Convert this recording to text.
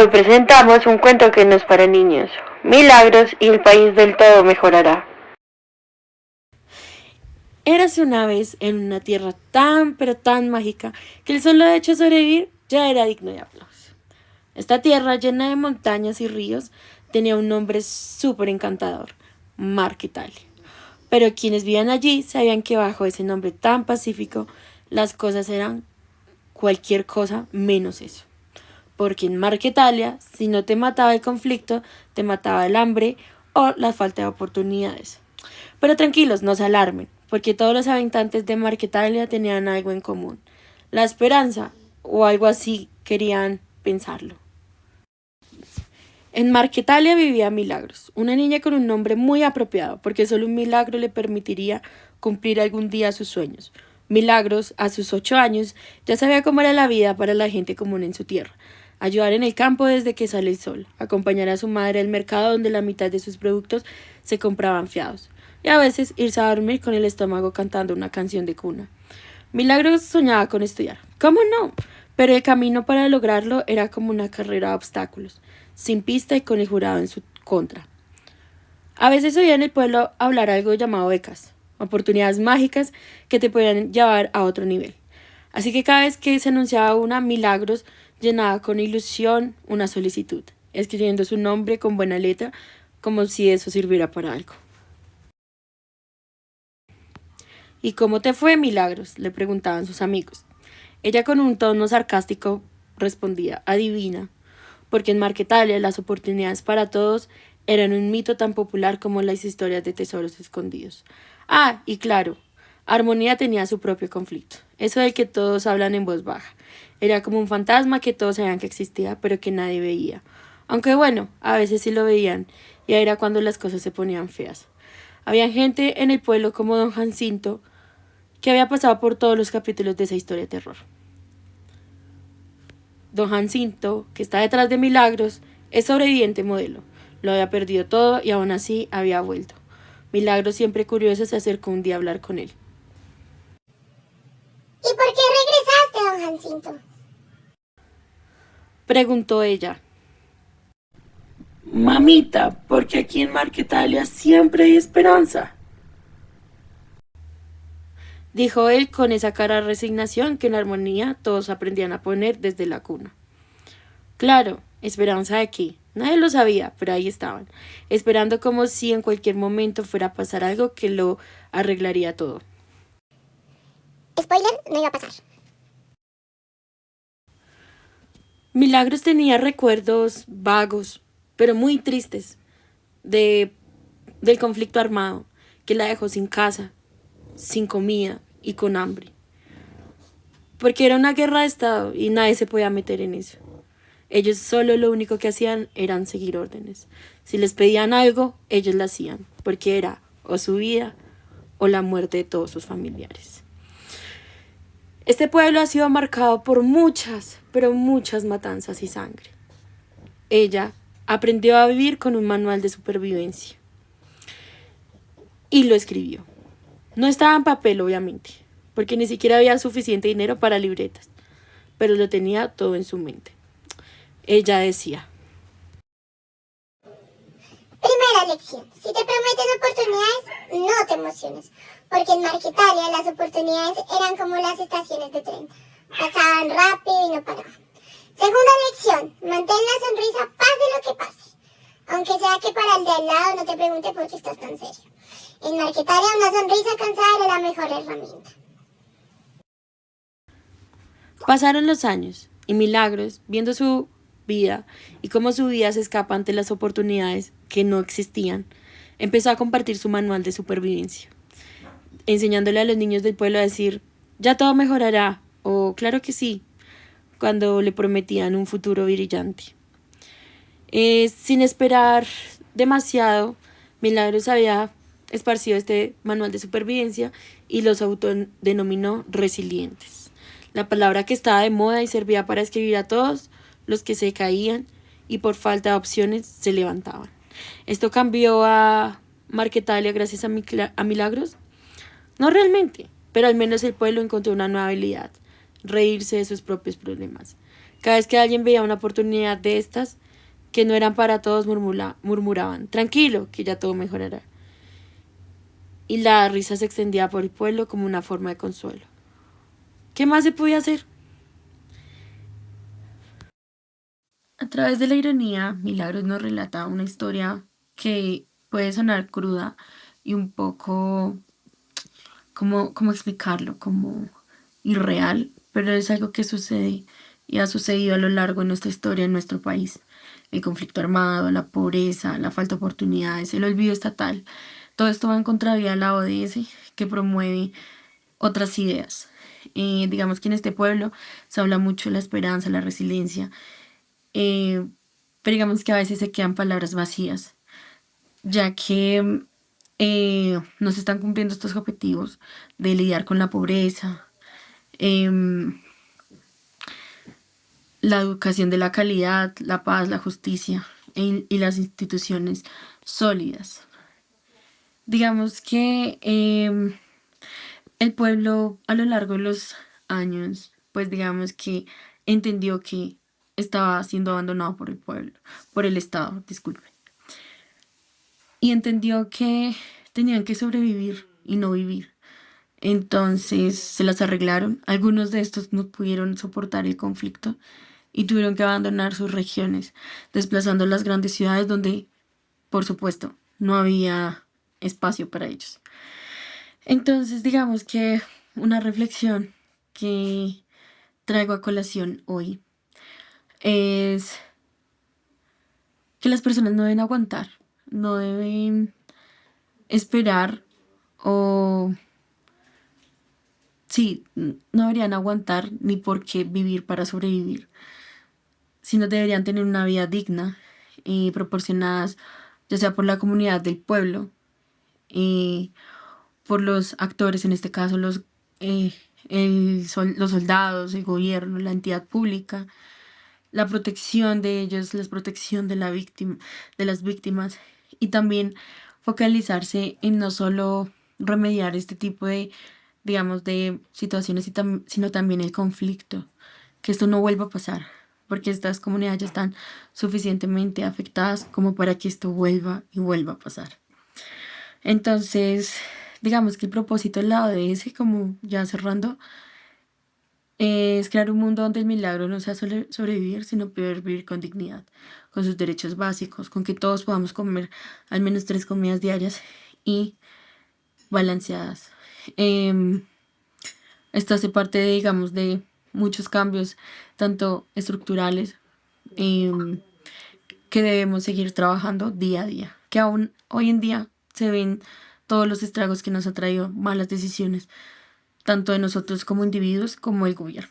Hoy presentamos un cuento que no es para niños, Milagros y el país del todo mejorará. Érase una vez en una tierra tan pero tan mágica que el solo hecho de sobrevivir ya era digno de aplauso. Esta tierra llena de montañas y ríos tenía un nombre súper encantador, Marquetalia. Pero quienes vivían allí sabían que bajo ese nombre tan pacífico las cosas eran cualquier cosa menos eso. Porque en Marquetalia, si no te mataba el conflicto, te mataba el hambre o la falta de oportunidades. Pero tranquilos, no se alarmen, porque todos los habitantes de Marquetalia tenían algo en común. La esperanza, o algo así querían pensarlo. En Marquetalia vivía Milagros, una niña con un nombre muy apropiado, porque solo un milagro le permitiría cumplir algún día sus sueños. Milagros, a sus 8 años, ya sabía cómo era la vida para la gente común en su tierra. Ayudar en el campo desde que sale el sol, acompañar a su madre al mercado donde la mitad de sus productos se compraban fiados, y a veces irse a dormir con el estómago cantando una canción de cuna. Milagros soñaba con estudiar. ¿Cómo no? Pero el camino para lograrlo era como una carrera de obstáculos, sin pista y con el jurado en su contra. A veces oía en el pueblo hablar algo llamado becas, oportunidades mágicas que te podían llevar a otro nivel. Así que cada vez que se anunciaba una, Milagros llenaba con ilusión una solicitud, escribiendo su nombre con buena letra, como si eso sirviera para algo. ¿Y cómo te fue, Milagros?, le preguntaban sus amigos. Ella con un tono sarcástico respondía, adivina, porque en Marquetalia las oportunidades para todos eran un mito tan popular como las historias de tesoros escondidos. Ah, y claro, Armonía tenía su propio conflicto, eso del que todos hablan en voz baja. Era como un fantasma que todos sabían que existía, pero que nadie veía. Aunque bueno, a veces sí lo veían, y ahí era cuando las cosas se ponían feas. Había gente en el pueblo como don Jacinto, que había pasado por todos los capítulos de esa historia de terror. Don Jacinto, que está detrás de Milagros, es sobreviviente modelo. Lo había perdido todo y aún así había vuelto. Milagros, siempre curioso, se acercó un día a hablar con él. ¿Y por qué regresaste, don Jacinto?, preguntó ella. Mamita, porque aquí en Marquetalia siempre hay esperanza, dijo él con esa cara de resignación que en Armonía todos aprendían a poner desde la cuna. Claro, esperanza de qué. Nadie lo sabía, pero ahí estaban, esperando como si en cualquier momento fuera a pasar algo que lo arreglaría todo. Spoiler, no iba a pasar. Milagros tenía recuerdos vagos, pero muy tristes, del conflicto armado, que la dejó sin casa, sin comida y con hambre. Porque era una guerra de Estado y nadie se podía meter en eso. Ellos solo lo único que hacían eran seguir órdenes. Si les pedían algo, ellos lo hacían, porque era o su vida o la muerte de todos sus familiares. Este pueblo ha sido marcado por muchas, pero muchas matanzas y sangre. Ella aprendió a vivir con un manual de supervivencia y lo escribió. No estaba en papel, obviamente, porque ni siquiera había suficiente dinero para libretas, pero lo tenía todo en su mente. Ella decía: Primera lección, si te prometen oportunidades, no te emociones, porque en Marquetalia las oportunidades eran como las estaciones de tren, pasaban rápido y no paraban. Segunda lección, mantén la sonrisa pase lo que pase, aunque sea que para el de al lado no te pregunte por qué estás tan serio. En Marquetalia una sonrisa cansada era la mejor herramienta. Pasaron los años y Milagros, viendo su vida y cómo su vida se escapa ante las oportunidades que no existían, empezó a compartir su manual de supervivencia, enseñándole a los niños del pueblo a decir, ya todo mejorará, o claro que sí, cuando le prometían un futuro brillante. Sin esperar demasiado, Milagros había esparcido este manual de supervivencia y los autodenominó resilientes. La palabra que estaba de moda y servía para escribir a todos los que se caían y por falta de opciones se levantaban. ¿Esto cambió a Marquetalia gracias a Milagros? No realmente, pero al menos el pueblo encontró una nueva habilidad, reírse de sus propios problemas. Cada vez que alguien veía una oportunidad de estas, que no eran para todos, murmuraban, tranquilo, que ya todo mejorará. Y la risa se extendía por el pueblo como una forma de consuelo. ¿Qué más se podía hacer? A través de la ironía, Milagros nos relata una historia que puede sonar cruda y un poco, ¿cómo explicarlo? Como irreal, pero es algo que sucede y ha sucedido a lo largo de nuestra historia en nuestro país. El conflicto armado, la pobreza, la falta de oportunidades, el olvido estatal, todo esto va en contravía de la ODS, que promueve otras ideas. Digamos que en este pueblo se habla mucho de la esperanza, la resiliencia, eh, pero digamos que a veces se quedan palabras vacías, ya que no se están cumpliendo estos objetivos de lidiar con la pobreza, em, la educación de la calidad, la paz, la justicia y las instituciones sólidas. Digamos que el pueblo a lo largo de los años, pues digamos que entendió que estaba siendo abandonado por el pueblo, por el Estado, disculpe. Y entendió que tenían que sobrevivir y no vivir. Entonces se las arreglaron. Algunos de estos no pudieron soportar el conflicto y tuvieron que abandonar sus regiones, desplazando las grandes ciudades donde, por supuesto, no había espacio para ellos. Entonces, digamos que una reflexión que traigo a colación hoy es que las personas no deben aguantar, no deben esperar o sí, no deberían aguantar ni por qué vivir para sobrevivir, sino deberían tener una vida digna y proporcionadas ya sea por la comunidad del pueblo y por los actores, en este caso eh, los soldados, el gobierno, la entidad pública, la protección de ellos, la protección de la víctima, de las víctimas y también focalizarse en no solo remediar este tipo de, digamos, de situaciones, sino también el conflicto, que esto no vuelva a pasar, porque estas comunidades ya están suficientemente afectadas como para que esto vuelva y vuelva a pasar. Entonces, digamos que el propósito del lado de ese, como ya cerrando, es crear un mundo donde el milagro no sea sobrevivir, sino poder vivir con dignidad, con sus derechos básicos, con que todos podamos comer al menos 3 comidas diarias y balanceadas. Em, Esto hace parte, digamos, de muchos cambios, tanto estructurales, em, que debemos seguir trabajando día a día, que aún hoy en día se ven todos los estragos que nos ha traído malas decisiones, tanto de nosotros como individuos como el gobierno.